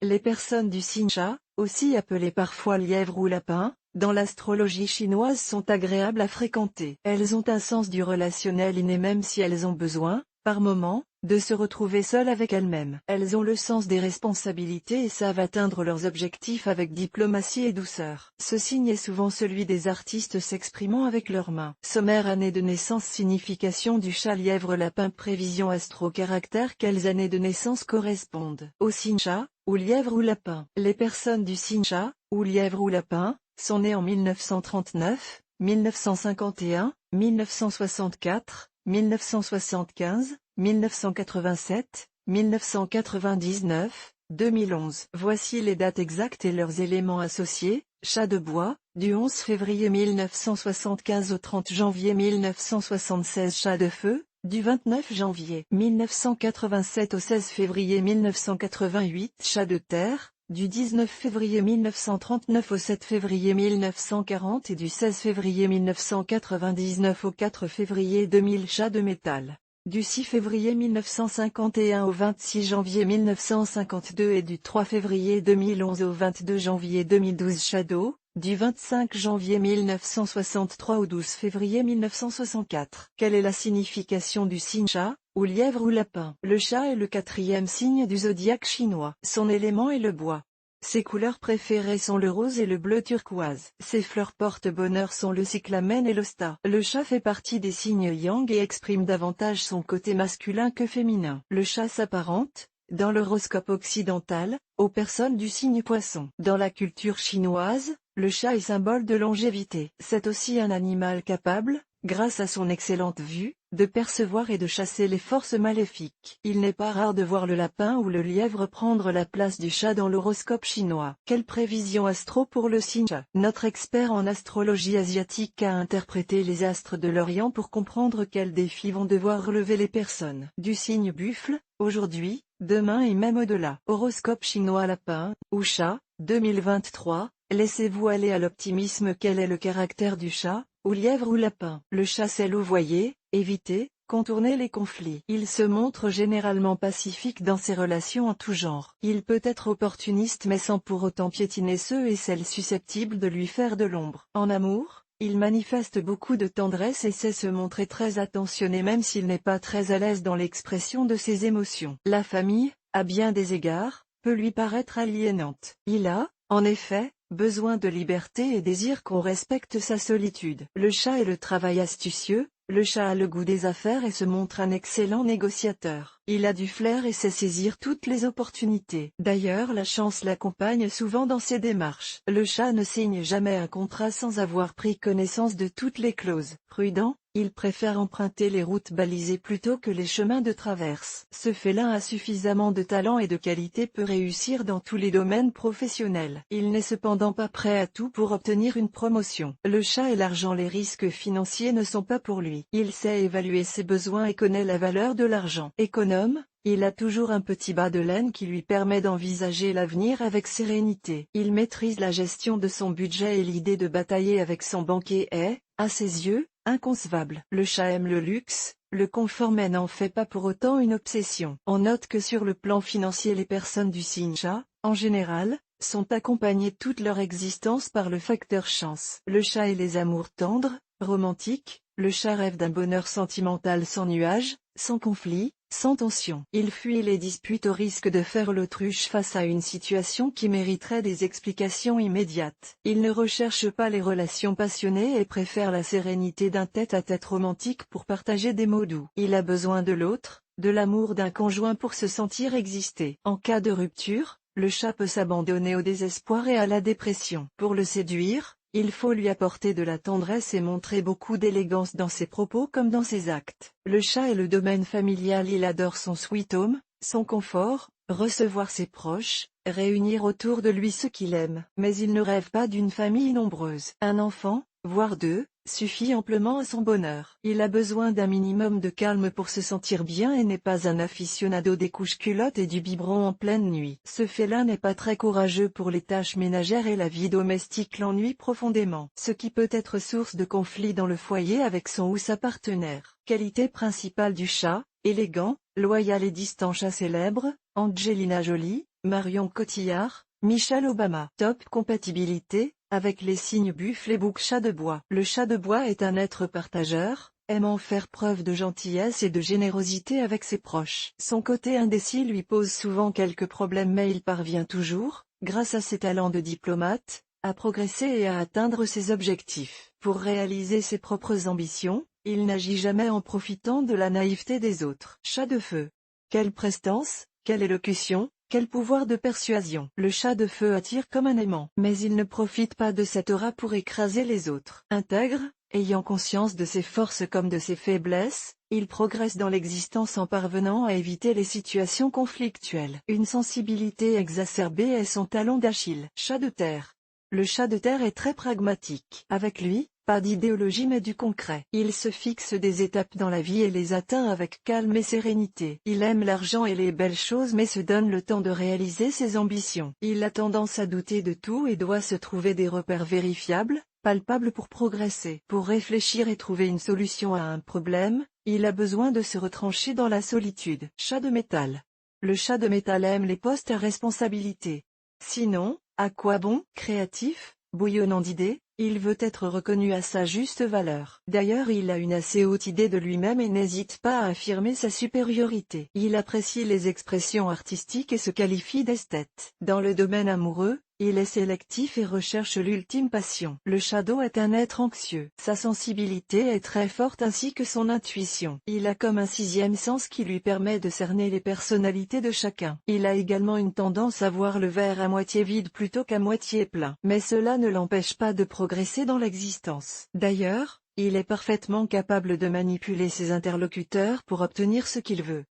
Les personnes du signe chat, aussi appelées parfois lièvre ou lapin, dans l'astrologie chinoise sont agréables à fréquenter. Elles ont un sens du relationnel inné même si elles ont besoin, par moments, de se retrouver seules avec elles-mêmes. Elles ont le sens des responsabilités et savent atteindre leurs objectifs avec diplomatie et douceur. Ce signe est souvent celui des artistes s'exprimant avec leurs mains. Sommaire année de naissance. Signification du chat lièvre lapin. Prévision astro. Caractère. Quelles années de naissance correspondent au signe chat, ou lièvre ou lapin? Les personnes du signe chat, ou lièvre ou lapin, sont nées en 1939, 1951, 1964, 1975, 1987, 1999, 2011. Voici les dates exactes et leurs éléments associés. Chat de bois, du 11 février 1975 au 30 janvier 1976. Chat de feu, du 29 janvier 1987 au 16 février 1988. Chat de terre, du 19 février 1939 au 7 février 1940 et du 16 février 1999 au 4 février 2000. Chat de métal, du 6 février 1951 au 26 janvier 1952 et du 3 février 2011 au 22 janvier 2012. Chat d'eau, du 25 janvier 1963 au 12 février 1964. Quelle est la signification du signe chat, ou lièvre ou lapin? Le chat est le 4e signe du zodiaque chinois. Son élément est le bois. Ses couleurs préférées sont le rose et le bleu turquoise. Ses fleurs porte-bonheur sont le cyclamen et l'hosta. Le chat fait partie des signes yang et exprime davantage son côté masculin que féminin. Le chat s'apparente, dans l'horoscope occidental, aux personnes du signe poisson. Dans la culture chinoise, le chat est symbole de longévité. C'est aussi un animal capable, grâce à son excellente vue, de percevoir et de chasser les forces maléfiques. Il n'est pas rare de voir le lapin ou le lièvre prendre la place du chat dans l'horoscope chinois. Quelle prévision astro pour le signe chat? Notre expert en astrologie asiatique a interprété les astres de l'Orient pour comprendre quels défis vont devoir relever les personnes du signe buffle, aujourd'hui, demain et même au-delà. Horoscope chinois lapin, ou chat, 2023, laissez-vous aller à l'optimisme. Quel est le caractère du chat, ou lièvre ou lapin? Le chat sait louvoyer, éviter, contourner les conflits. Il se montre généralement pacifique dans ses relations en tout genre. Il peut être opportuniste mais sans pour autant piétiner ceux et celles susceptibles de lui faire de l'ombre. En amour, il manifeste beaucoup de tendresse et sait se montrer très attentionné même s'il n'est pas très à l'aise dans l'expression de ses émotions. La famille, à bien des égards, peut lui paraître aliénante. Il a, en effet, besoin de liberté et désire qu'on respecte sa solitude. Le chat est le travail astucieux. Le chat a le goût des affaires et se montre un excellent négociateur. Il a du flair et sait saisir toutes les opportunités. D'ailleurs, la chance l'accompagne souvent dans ses démarches. Le chat ne signe jamais un contrat sans avoir pris connaissance de toutes les clauses. Prudent, il préfère emprunter les routes balisées plutôt que les chemins de traverse. Ce félin a suffisamment de talent et de qualité peut réussir dans tous les domaines professionnels. Il n'est cependant pas prêt à tout pour obtenir une promotion. Le chat et l'argent. Les risques financiers ne sont pas pour lui. Il sait évaluer ses besoins et connaît la valeur de l'argent. Économe, il a toujours un petit bas de laine qui lui permet d'envisager l'avenir avec sérénité. Il maîtrise la gestion de son budget et l'idée de batailler avec son banquier est, à ses yeux, inconcevable. Le chat aime le luxe, le confort mais n'en fait pas pour autant une obsession. On note que sur le plan financier les personnes du signe chat, en général, sont accompagnées toute leur existence par le facteur chance. Le chat et les amours tendres, romantiques, le chat rêve d'un bonheur sentimental sans nuages, sans conflit, sans tension. Il fuit les disputes au risque de faire l'autruche face à une situation qui mériterait des explications immédiates. Il ne recherche pas les relations passionnées et préfère la sérénité d'un tête-à-tête romantique pour partager des mots doux. Il a besoin de l'autre, de l'amour d'un conjoint pour se sentir exister. En cas de rupture, le chat peut s'abandonner au désespoir et à la dépression. Pour le séduire, il faut lui apporter de la tendresse et montrer beaucoup d'élégance dans ses propos comme dans ses actes. Le chat est le domaine familial. Il adore son sweet home, son confort, recevoir ses proches, réunir autour de lui ceux qu'il aime. Mais il ne rêve pas d'une famille nombreuse. Un enfant, voire deux, suffit amplement à son bonheur. Il a besoin d'un minimum de calme pour se sentir bien et n'est pas un aficionado des couches-culottes et du biberon en pleine nuit. Ce félin n'est pas très courageux pour les tâches ménagères et la vie domestique l'ennuie profondément, ce qui peut être source de conflits dans le foyer avec son ou sa partenaire. Qualité principale du chat, élégant, loyal et distant. Chat célèbre, Angelina Jolie, Marion Cotillard, Michelle Obama. Top compatibilité, avec les signes buffle et bouc chat de bois. Le chat de bois est un être partageur, aimant faire preuve de gentillesse et de générosité avec ses proches. Son côté indécis lui pose souvent quelques problèmes mais il parvient toujours, grâce à ses talents de diplomate, à progresser et à atteindre ses objectifs. Pour réaliser ses propres ambitions, il n'agit jamais en profitant de la naïveté des autres. Chat de feu. Quelle prestance, quelle élocution, quel pouvoir de persuasion. Le chat de feu attire comme un aimant, mais il ne profite pas de cette aura pour écraser les autres. Intègre, ayant conscience de ses forces comme de ses faiblesses, il progresse dans l'existence en parvenant à éviter les situations conflictuelles. Une sensibilité exacerbée est son talon d'Achille. Chat de terre. Le chat de terre est très pragmatique. Avec lui, pas d'idéologie mais du concret. Il se fixe des étapes dans la vie et les atteint avec calme et sérénité. Il aime l'argent et les belles choses mais se donne le temps de réaliser ses ambitions. Il a tendance à douter de tout et doit se trouver des repères vérifiables, palpables pour progresser. Pour réfléchir et trouver une solution à un problème, il a besoin de se retrancher dans la solitude. Chat de métal. Le chat de métal aime les postes à responsabilité. Sinon, à quoi bon? Créatif, bouillonnant d'idées, il veut être reconnu à sa juste valeur. D'ailleurs il a une assez haute idée de lui-même et n'hésite pas à affirmer sa supériorité. Il apprécie les expressions artistiques et se qualifie d'esthète. Dans le domaine amoureux, il est sélectif et recherche l'ultime passion. Le chat d'eau est un être anxieux. Sa sensibilité est très forte ainsi que son intuition. Il a comme un sixième sens qui lui permet de cerner les personnalités de chacun. Il a également une tendance à voir le verre à moitié vide plutôt qu'à moitié plein. Mais cela ne l'empêche pas de progresser dans l'existence. D'ailleurs, il est parfaitement capable de manipuler ses interlocuteurs pour obtenir ce qu'il veut.